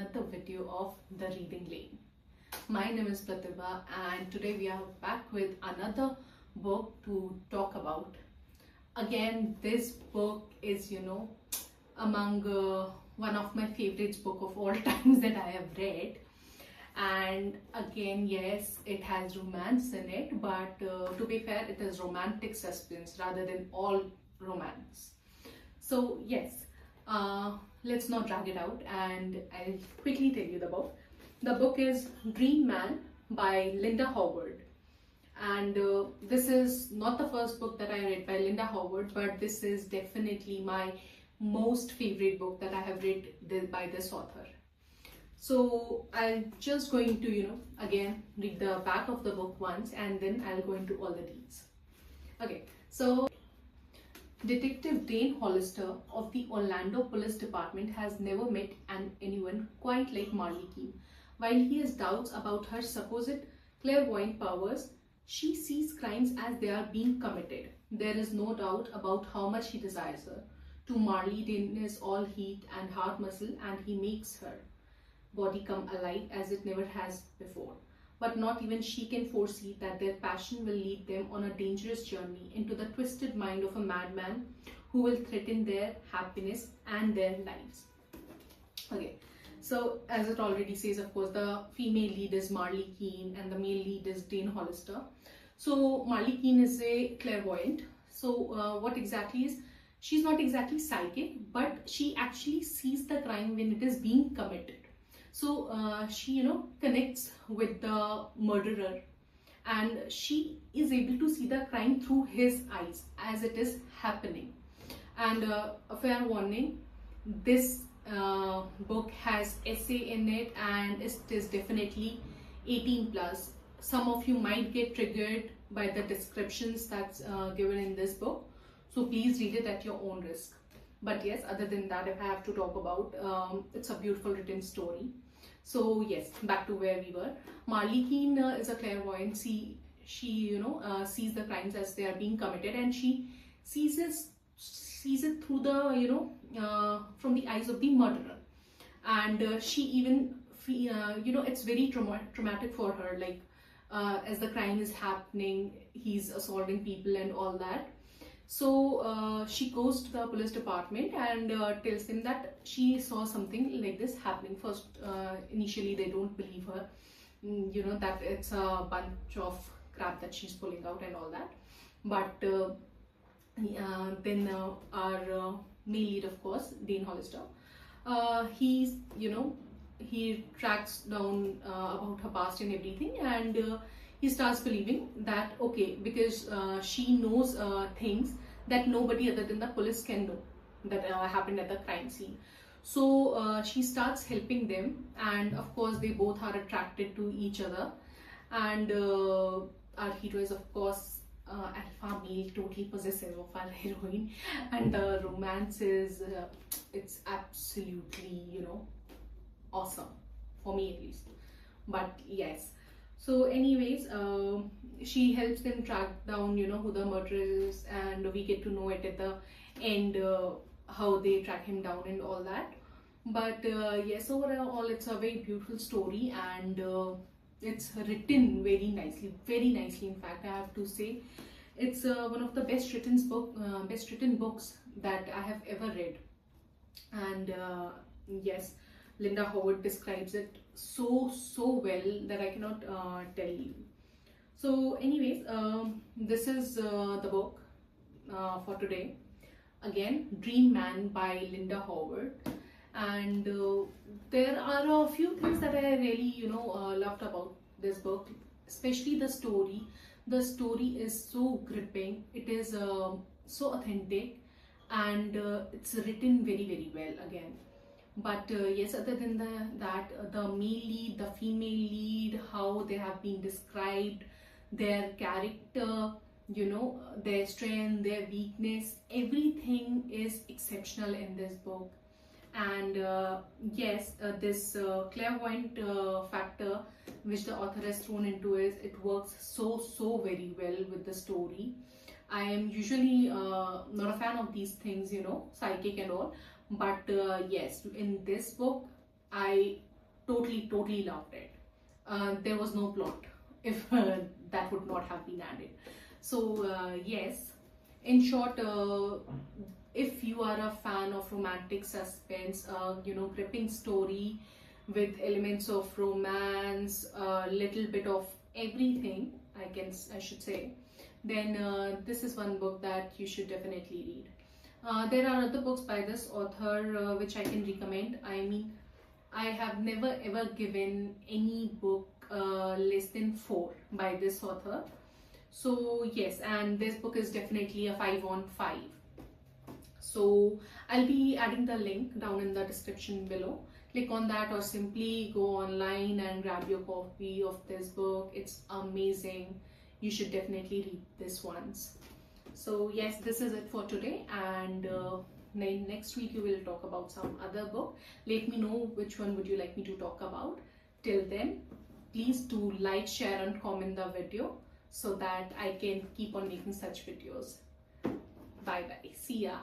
another video of The Reading Lane. My name is Pratibha and today we are back with another book to talk about. Again, this book is, among one of my favorites book of all times that I have read. And again, yes, it has romance in it, but to be fair, it is romantic suspense rather than all romance. So yes, let's not drag it out and I'll quickly tell you the book. The book is Dream Man by Linda Howard. And this is not the first book that I read by Linda Howard, but this is definitely my most favorite book that I have read by this author. So I'm just going to, again read the back of the book once and then I'll go into all the details. Okay, so Detective Dane Hollister of the Orlando Police Department has never met anyone quite like Marley Keene. While he has doubts about her supposed clairvoyant powers, she sees crimes as they are being committed. There is no doubt about how much he desires her. To Marley, Dane is all heat and heart muscle, and he makes her body come alive as it never has before. But not even she can foresee that their passion will lead them on a dangerous journey into the twisted mind of a madman who will threaten their happiness and their lives. Okay, so as it already says, of course, the female lead is Marley Keene and the male lead is Dane Hollister. So Marley Keene is a clairvoyant. So what exactly is, she's not exactly psychic, but she actually sees the crime when it is being committed. So she, connects with the murderer and she is able to see the crime through his eyes as it is happening. And a fair warning, this book has essay in it and it is definitely 18 plus. Some of you might get triggered by the descriptions that's given in this book. So please read it at your own risk. But yes, other than that, if I have to talk about, it's a beautiful written story. So yes, back to where we were. Marley Keene is a clairvoyant. She sees the crimes as they are being committed, and she sees it through the from the eyes of the murderer. And she even it's very traumatic for her. Like as the crime is happening, he's assaulting people and all that. So she goes to the police department and tells them that she saw something like this happening. First, initially they don't believe her, that it's a bunch of crap that she's pulling out and all that. But then our male lead, of course, Dane Hollister, he tracks down about her past and everything, and he starts believing that, okay, because she knows things that nobody other than the police can know that happened at the crime scene. So she starts helping them, and of course they both are attracted to each other. And our hero is, of course, alpha male, totally possessive of our heroine, and the romance is it's absolutely awesome, for me at least. But yes, so anyways, she helps them track down who the murderer is, and we get to know it at the end, how they track him down and all that. But yes, overall it's a very beautiful story, and it's written very nicely in fact. I have to say it's one of the best written books that I have ever read. And yes, Linda Howard describes it so well that I cannot tell you. So anyways, this is the book for today. Again, Dream Man by Linda Howard. And there are a few things that I really loved about this book, especially the story. The story is so gripping, it is so authentic, and it's written very well again. But yes, other than that, the male lead, the female lead, how they have been described, their character, their strength, their weakness, everything is exceptional in this book. And yes, this clairvoyant factor which the author has thrown into it works so very well with the story. I am usually not a fan of these things, psychic and all, but yes, in this book I totally loved it. There was no plot if that would not have been added. So yes, in short, if you are a fan of romantic suspense, gripping story with elements of romance, a little bit of everything, I should say, then this is one book that you should definitely read. There are other books by this author which I can recommend. I mean, I have never ever given any book less than 4 by this author. So yes, and this book is definitely a 5 on 5. So I'll be adding the link down in the description below. Click on that or simply go online and grab your copy of this book. It's amazing. You should definitely read this once. So yes, this is it for today, and next week we will talk about some other book. Let me know which one would you like me to talk about. Till then, please do like, share and comment the video so that I can keep on making such videos. Bye bye. See ya.